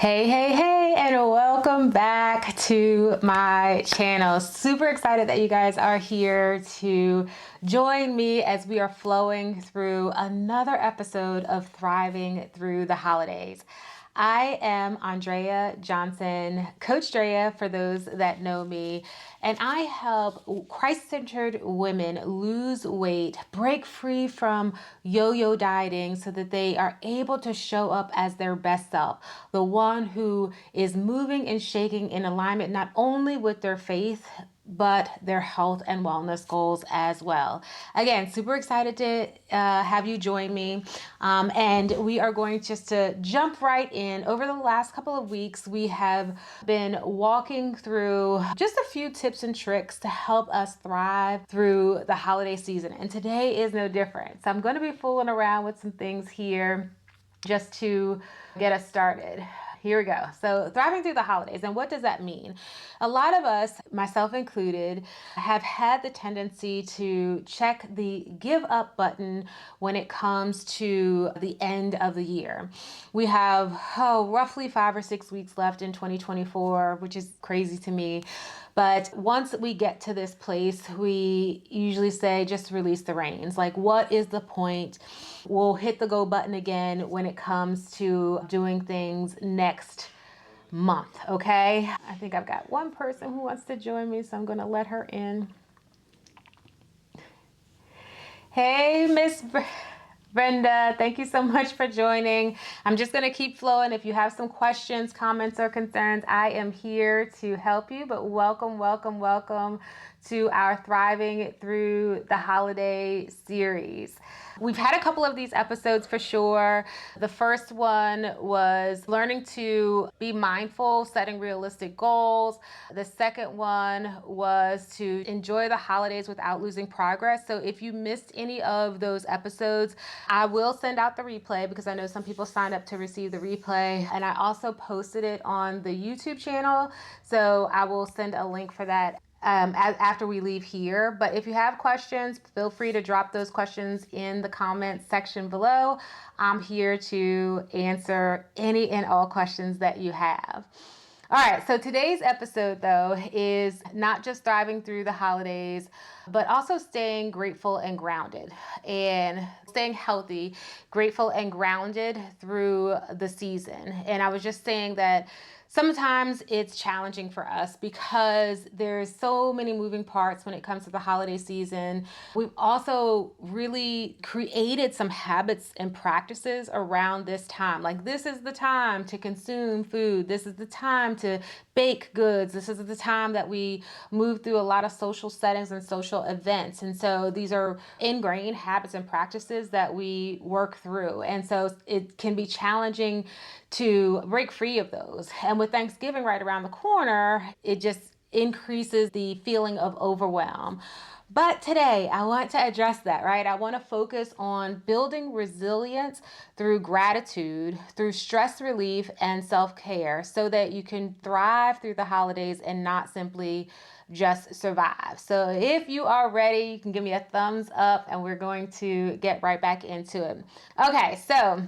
Hey, hey, hey, and welcome back to my channel. Super excited that you guys are here to join me as we are flowing through another episode of Thriving Through the Holidays. I am Andrea Johnson, Coach Drea for those that know me, and I help Christ-centered women lose weight, break free from yo-yo dieting so that they are able to show up as their best self, the one who is moving and shaking in alignment not only with their faith, but their health and wellness goals as well. Again, super excited to have you join me. And we are going just to jump right in. Over the last couple of weeks, we have been walking through just a few tips and tricks to help us thrive through the holiday season. And today is no different. So I'm going to be fooling around with some things here just to get us started. Here we go. So thriving through the holidays. And what does that mean? A lot of us, myself included, have had the tendency to check the give up button when it comes to the end of the year. We have roughly 5 or 6 weeks left in 2024, which is crazy to me. But once we get to this place, we usually say, just release the reins. Like, what is the point? We'll hit the go button again when it comes to doing things next month, okay? I think I've got one person who wants to join me, so I'm gonna let her in. Hey, Miss Brenda, thank you so much for joining. I'm just going to keep flowing. If you have some questions, comments, or concerns, I am here to help you. But welcome, welcome, welcome to our Thriving Through the Holiday series. We've had a couple of these episodes for sure. The first one was learning to be mindful, setting realistic goals. The second one was to enjoy the holidays without losing progress. So if you missed any of those episodes, I will send out the replay because I know some people signed up to receive the replay. And I also posted it on the YouTube channel. So I will send a link for that after we leave here. But if you have questions, feel free to drop those questions in the comments section below. I'm here to answer any and all questions that you have. All right, so today's episode, though, is not just thriving through the holidays, but also staying grateful and grounded and staying healthy, grateful and grounded through the season. And I was just saying that sometimes it's challenging for us because there's so many moving parts when it comes to the holiday season. We've also really created some habits and practices around this time. Like, this is the time to consume food. This is the time to bake goods. This is the time that we move through a lot of social settings and social events. And so these are ingrained habits and practices that we work through. And so it can be challenging to break free of those. And with Thanksgiving right around the corner, it just increases the feeling of overwhelm. But today I want to address that, right? I want to focus on building resilience through gratitude, through stress relief and self-care so that you can thrive through the holidays and not simply just survive. So if you are ready, you can give me a thumbs up and we're going to get right back into it. Okay, so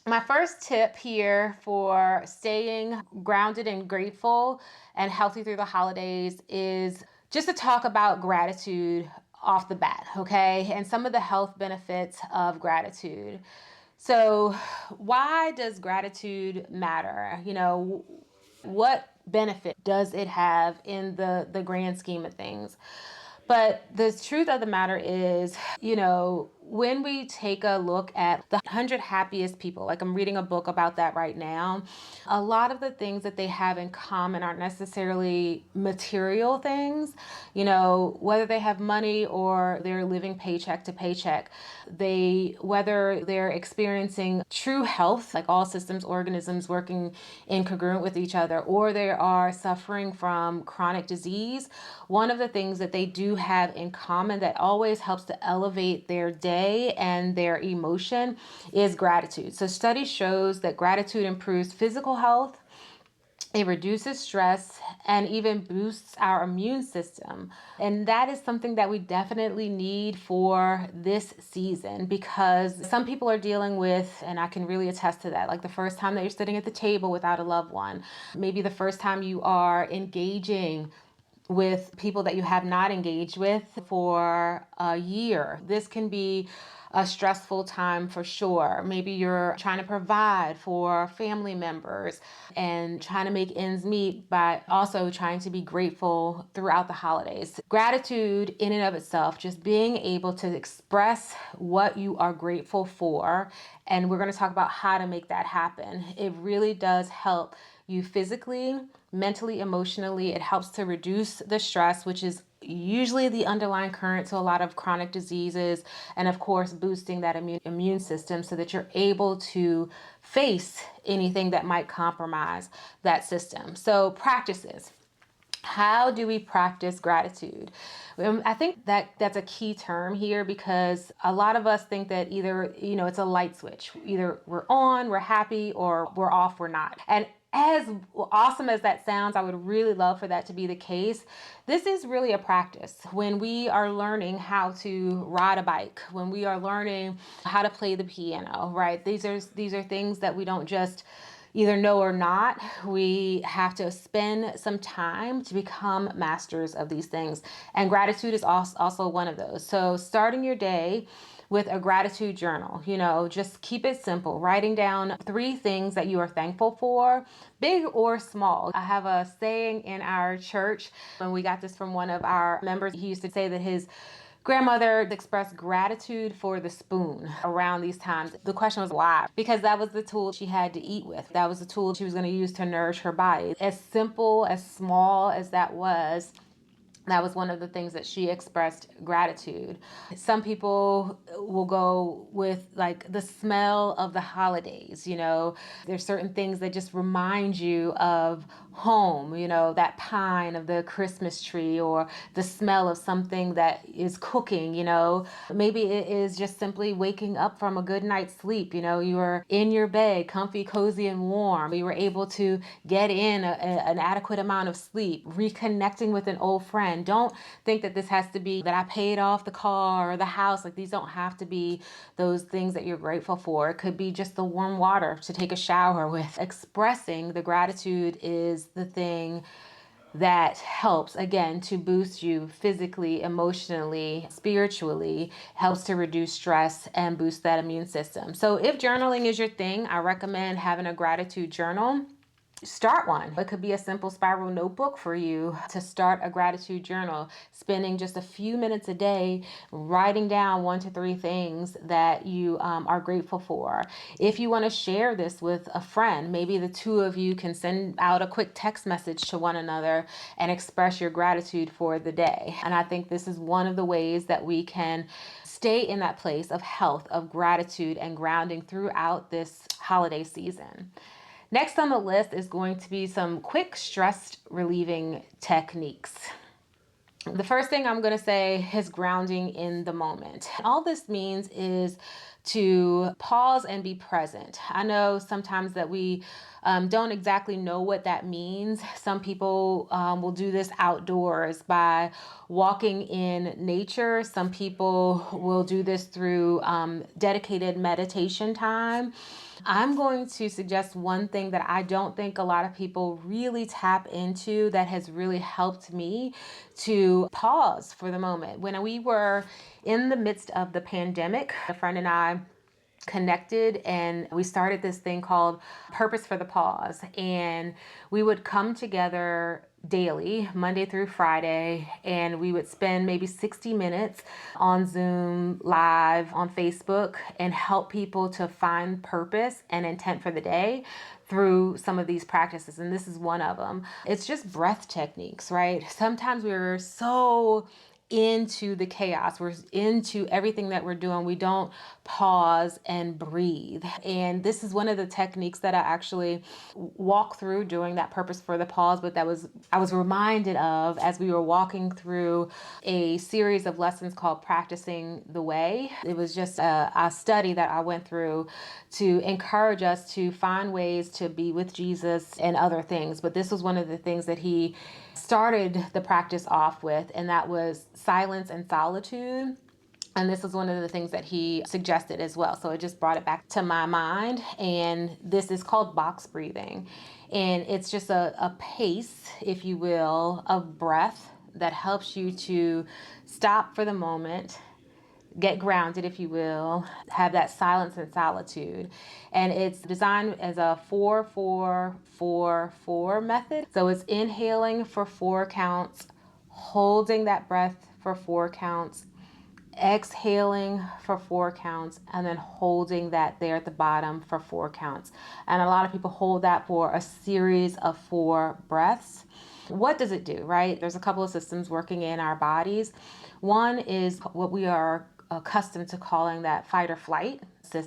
my first tip here for staying grounded and grateful and healthy through the holidays is just to talk about gratitude off the bat, okay? And some of the health benefits of gratitude. So, why does gratitude matter? You know, what benefit does it have in the grand scheme of things? But the truth of the matter is, you know, when we take a look at the 100 happiest people, like I'm reading a book about that right now, a lot of the things that they have in common aren't necessarily material things, you know, whether they have money or they're living paycheck to paycheck. Whether they're experiencing true health, like all systems, organisms working in congruent with each other, or they are suffering from chronic disease, one of the things that they do have in common that always helps to elevate their day and their emotion is gratitude. So study shows that gratitude improves physical health, It reduces stress and even boosts our immune system. And that is something that we definitely need for this season, because some people are dealing with, and I can really attest to that, like the first time that you're sitting at the table without a loved one, maybe the first time you are engaging with people that you have not engaged with for a year. This can be a stressful time for sure. Maybe you're trying to provide for family members and trying to make ends meet, but also trying to be grateful throughout the holidays. Gratitude in and of itself, just being able to express what you are grateful for, and we're going to talk about how to make that happen. It really does help you physically, mentally, emotionally. It helps to reduce the stress, which is usually the underlying current to a lot of chronic diseases, and of course boosting that immune system so that you're able to face anything that might compromise that system. So practices. How do we practice gratitude? I think that that's a key term here, because a lot of us think that either, it's a light switch. Either we're on, we're happy, or we're off, we're not. And as awesome as that sounds, I would really love for that to be the case. This is really a practice. When we are learning how to ride a bike, when we are learning how to play the piano, right? These are things that we don't just either know or not. We have to spend some time to become masters of these things. And gratitude is also one of those. So starting your day with a gratitude journal, just keep it simple, writing down 3 things that you are thankful for, big or small. I have a saying in our church, and we got this from one of our members. He used to say that his grandmother expressed gratitude for the spoon around these times. The question was why? Because that was the tool she had to eat with. That was the tool she was going to use to nourish her body. As simple, as small as that was one of the things that she expressed gratitude. Some people will go with like the smell of the holidays. There's certain things that just remind you of home, that pine of the Christmas tree, or the smell of something that is cooking. Maybe it is just simply waking up from a good night's sleep. You were in your bed, comfy, cozy, and warm. You were able to get in an adequate amount of sleep, reconnecting with an old friend. Don't think that this has to be that I paid off the car or the house. Like, these don't have to be those things that you're grateful for. It could be just the warm water to take a shower with. Expressing the gratitude is the thing that helps, again, to boost you physically, emotionally, spiritually, helps to reduce stress and boost that immune system. So if journaling is your thing, I recommend having a gratitude journal. Start one. It could be a simple spiral notebook for you to start a gratitude journal, spending just a few minutes a day writing down 1 to 3 things that you are grateful for. If you want to share this with a friend, maybe the 2 of you can send out a quick text message to one another and express your gratitude for the day. And I think this is one of the ways that we can stay in that place of health, of gratitude, and grounding throughout this holiday season. Next on the list is going to be some quick stress relieving techniques. The first thing I'm going to say is grounding in the moment. All this means is to pause and be present. I know sometimes that we don't exactly know what that means. Some people will do this outdoors by walking in nature. Some people will do this through dedicated meditation time. I'm going to suggest one thing that I don't think a lot of people really tap into that has really helped me to pause for the moment. When we were in the midst of the pandemic, a friend and I connected and we started this thing called Purpose for the Pause. And we would come together daily, Monday through Friday, and we would spend maybe 60 minutes on Zoom, live on Facebook, and help people to find purpose and intent for the day through some of these practices. And this is one of them. It's just breath techniques, right? Sometimes we're so into the chaos. We're into everything that we're doing. We don't pause and breathe. And this is one of the techniques that I actually walk through during that Purpose for the Pause, but I was reminded of as we were walking through a series of lessons called Practicing the Way. It was just a study that I went through to encourage us to find ways to be with Jesus and other things. But this was one of the things that he started the practice off with, and that was silence and solitude. And this is one of the things that he suggested as well. So it just brought it back to my mind. And this is called box breathing. And it's just a pace, if you will, of breath that helps you to stop for the moment, get grounded, if you will, have that silence and solitude. And it's designed as a 4-4-4-4 method. So it's inhaling for 4 counts, holding that breath for 4 counts, exhaling for 4 counts, and then holding that there at the bottom for 4 counts. And a lot of people hold that for a series of 4 breaths. What does it do, right? There's a couple of systems working in our bodies. One is what we are accustomed to calling that fight or flight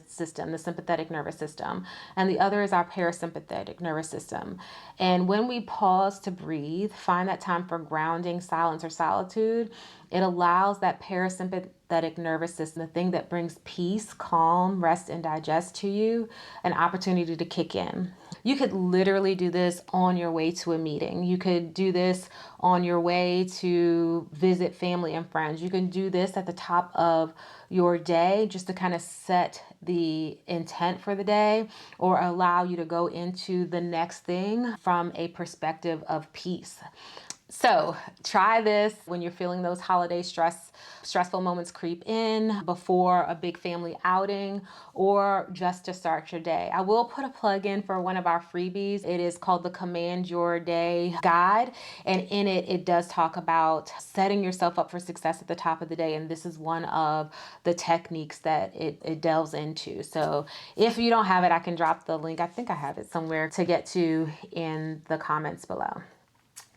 system, the sympathetic nervous system, and the other is our parasympathetic nervous system. And when we pause to breathe, find that time for grounding, silence, or solitude, it allows that parasympathetic nervous system, the thing that brings peace, calm, rest, and digest to you, an opportunity to kick in. You could literally do this on your way to a meeting. You could do this on your way to visit family and friends. You can do this at the top of your day just to kind of set the intent for the day or allow you to go into the next thing from a perspective of peace. So try this when you're feeling those holiday stressful moments creep in, before a big family outing, or just to start your day. I will put a plug in for one of our freebies. It is called the Command Your Day Guide. And in it, it does talk about setting yourself up for success at the top of the day. And this is one of the techniques that it delves into. So if you don't have it, I can drop the link. I think I have it somewhere to get to in the comments below.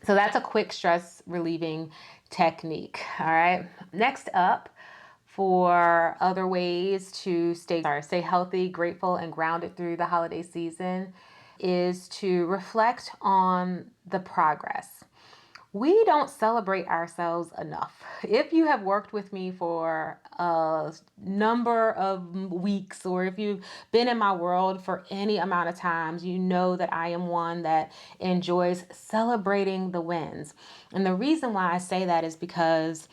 So that's a quick stress relieving technique. All right. Next up, for other ways to stay healthy, grateful, and grounded through the holiday season is to reflect on the progress. We don't celebrate ourselves enough. If you have worked with me for a number of weeks, or if you've been in my world for any amount of times, you know that I am one that enjoys celebrating the wins. And the reason why I say that is because,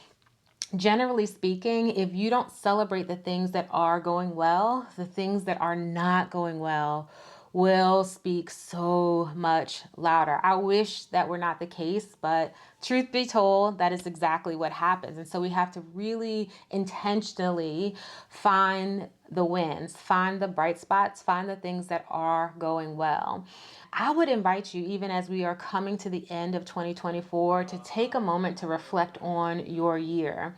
generally speaking, if you don't celebrate the things that are going well, the things that are not going well will speak so much louder. I wish that were not the case, but truth be told, that is exactly what happens. And so we have to really intentionally find the wins, find the bright spots, find the things that are going well. I would invite you, even as we are coming to the end of 2024, to take a moment to reflect on your year.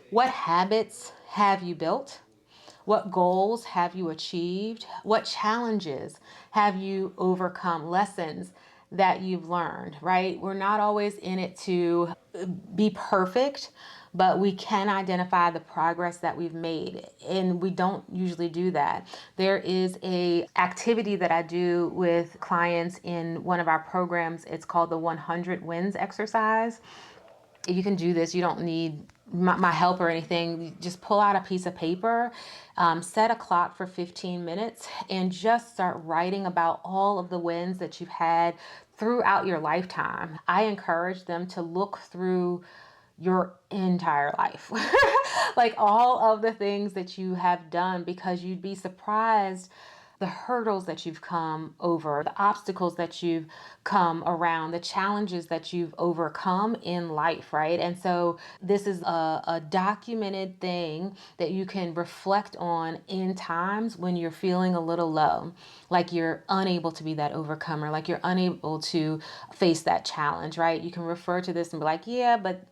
What habits have you built? What goals have you achieved? What challenges have you overcome? Lessons that you've learned, right? We're not always in it to be perfect, but we can identify the progress that we've made, and we don't usually do that. There is a activity that I do with clients in one of our programs. It's called the 100 Wins exercise. You can do this. You don't need my help or anything. You just pull out a piece of paper, set a clock for 15 minutes, and just start writing about all of the wins that you've had throughout your lifetime. I encourage them to look through your entire life, like all of the things that you have done, because you'd be surprised the hurdles that you've come over, the obstacles that you've come around, the challenges that you've overcome in life, right? And so this is a documented thing that you can reflect on in times when you're feeling a little low, like you're unable to be that overcomer, like you're unable to face that challenge, right? You can refer to this and be like, yeah, but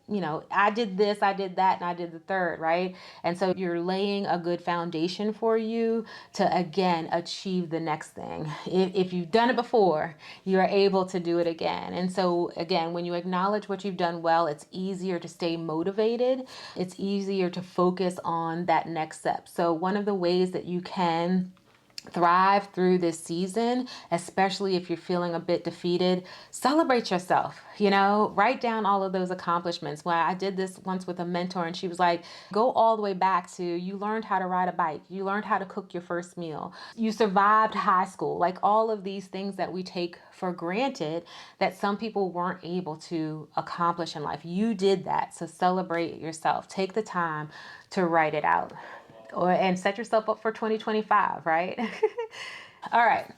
I did this, I did that, and I did the third, right? And so you're laying a good foundation for you to, again, achieve achieve the next thing. If you've done it before, you're able to do it again. And so again, when you acknowledge what you've done well, it's easier to stay motivated. It's easier to focus on that next step. So one of the ways that you can thrive through this season, especially if you're feeling a bit defeated, celebrate yourself. Write down all of those accomplishments. Well, I did this once with a mentor, and she was like, go all the way back to you learned how to ride a bike, you learned how to cook your first meal, you survived high school, like all of these things that we take for granted that some people weren't able to accomplish in life. You did that. So celebrate yourself. Take the time to write it out, and set yourself up for 2025, right? All right.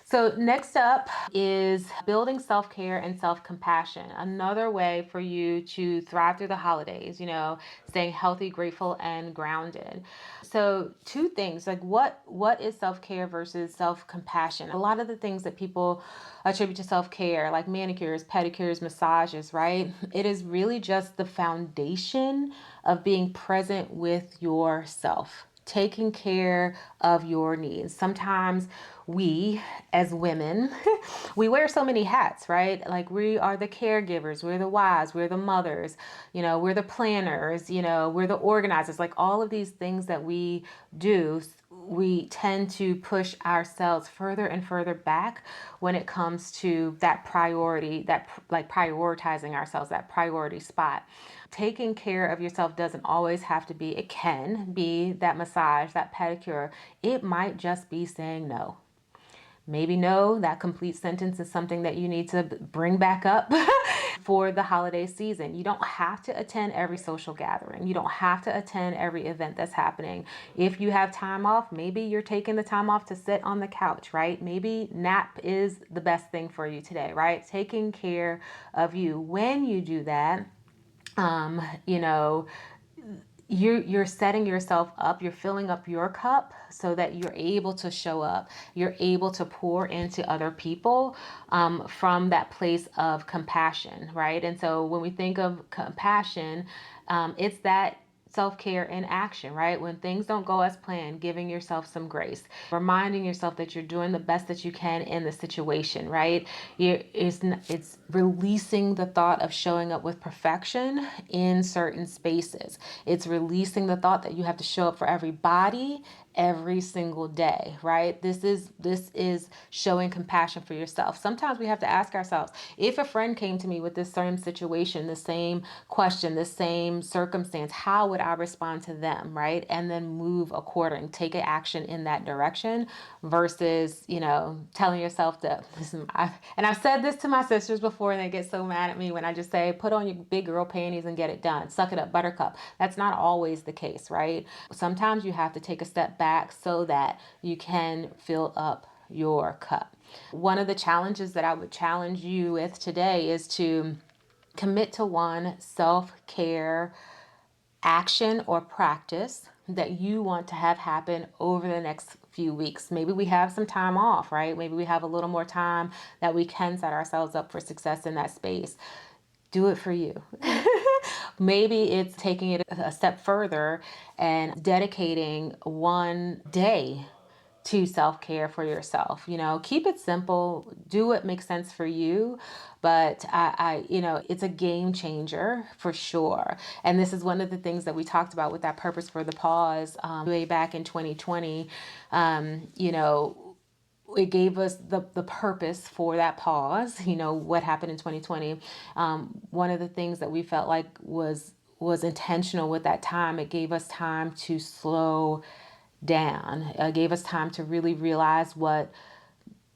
So next up is building self-care and self-compassion. Another way for you to thrive through the holidays, staying healthy, grateful, and grounded. So two things, like what is self-care versus self-compassion? A lot of the things that people attribute to self-care, like manicures, pedicures, massages, right? It is really just the foundation of being present with yourself, taking care of your needs. Sometimes we, as women, we wear so many hats, right? Like we are the caregivers, we're the wives, we're the mothers, we're the planners, we're the organizers, like all of these things that we do. We tend to push ourselves further and further back when it comes to that priority, like prioritizing ourselves, that priority spot. Taking care of yourself doesn't always have to be, it can be that massage, that pedicure. It might just be saying no. Maybe no, that complete sentence is something that you need to bring back up for the holiday season. You don't have to attend every social gathering. You don't have to attend every event that's happening. If you have time off, maybe you're taking the time off to sit on the couch, right? Maybe nap is the best thing for you today, right? Taking care of you. When you do that, you're setting yourself up, you're filling up your cup so that you're able to show up, you're able to pour into other people from that place of compassion, right? And so when we think of compassion, it's that self-care in action, right? When things don't go as planned, giving yourself some grace, reminding yourself that you're doing the best that you can in the situation, right? It's releasing the thought of showing up with perfection in certain spaces. It's releasing the thought that you have to show up for everybody every single day, right? This is showing compassion for yourself. Sometimes we have to ask ourselves, if a friend came to me with this same situation, the same question, the same circumstance, how would I respond to them, right? And then move according, take an action in that direction versus, telling yourself that, listen, and I've said this to my sisters before and they get so mad at me when I just say, put on your big girl panties and get it done. Suck it up, buttercup. That's not always the case, right? Sometimes you have to take a step back so that you can fill up your cup. One of the challenges that I would challenge you with today is to commit to one self-care action or practice that you want to have happen over the next few weeks. Maybe we have some time off, right? Maybe we have a little more time that we can set ourselves up for success in that space. Do it for you. Maybe it's taking it a step further and dedicating one day to self-care for yourself. Keep it simple, do what makes sense for you, but it's a game changer for sure. And this is one of the things that we talked about with that purpose for the pause way back in 2020. It gave us the purpose for that pause, what happened in 2020. One of the things that we felt like was intentional with that time, it gave us time to slow down. It gave us time to really realize what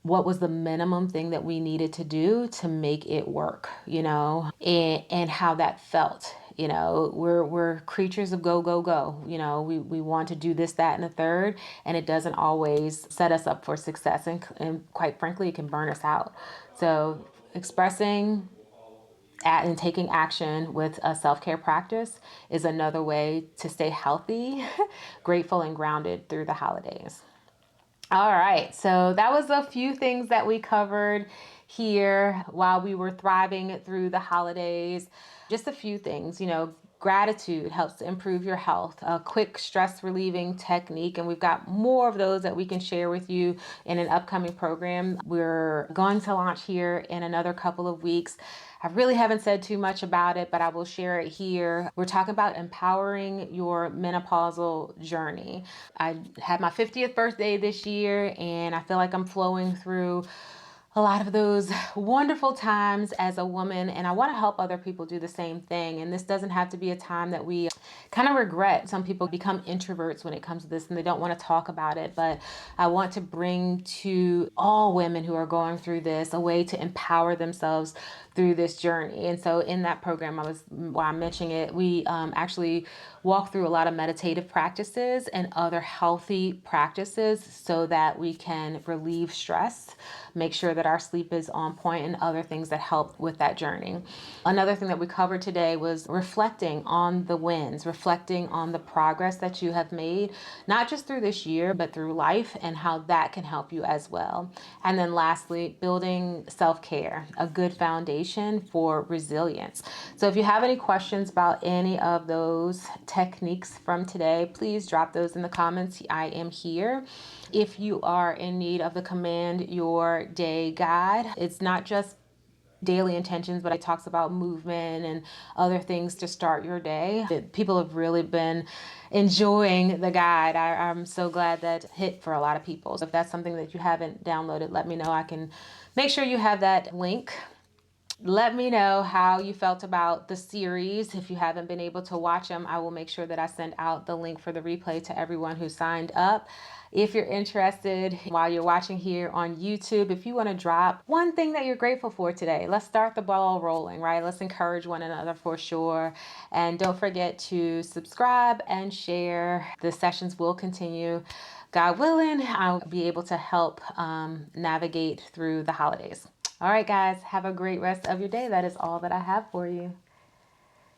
was the minimum thing that we needed to do to make it work, and how that felt. We're creatures of go, go, go. We want to do this, that, and the third, and it doesn't always set us up for success. And quite frankly, it can burn us out. So expressing and taking action with a self-care practice is another way to stay healthy, grateful, and grounded through the holidays. All right, so that was a few things that we covered here while we were thriving through the holidays. Just a few things, Gratitude helps to improve your health, a quick stress relieving technique. And we've got more of those that we can share with you in an upcoming program. We're going to launch here in another couple of weeks. I really haven't said too much about it, but I will share it here. We're talking about empowering your menopausal journey. I had my 50th birthday this year, and I feel like I'm flowing through a lot of those wonderful times as a woman, and I want to help other people do the same thing. And this doesn't have to be a time that we kind of regret. Some people become introverts when it comes to this and they don't want to talk about it, but I want to bring to all women who are going through this a way to empower themselves through this journey. And so in that program, while I'm mentioning it, we actually walk through a lot of meditative practices and other healthy practices so that we can relieve stress, make sure that our sleep is on point, and other things that help with that journey. Another thing that we covered today was reflecting on the wins, reflecting on the progress that you have made, not just through this year, but through life, and how that can help you as well. And then lastly, building self-care, a good foundation for resilience. So if you have any questions about any of those techniques from today, please drop those in the comments. I am here. If you are in need of the Command Your Day guide, it's not just daily intentions, but it talks about movement and other things to start your day. People have really been enjoying the guide. I'm so glad that hit for a lot of people. So if that's something that you haven't downloaded, let me know. I can make sure you have that link. Let me know how you felt about the series. If you haven't been able to watch them, I will make sure that I send out the link for the replay to everyone who signed up. If you're interested, while you're watching here on YouTube, if you want to drop one thing that you're grateful for today, let's start the ball rolling, right? Let's encourage one another for sure. And don't forget to subscribe and share. The sessions will continue. God willing, I'll be able to help navigate through the holidays. All right, guys, have a great rest of your day. That is all that I have for you.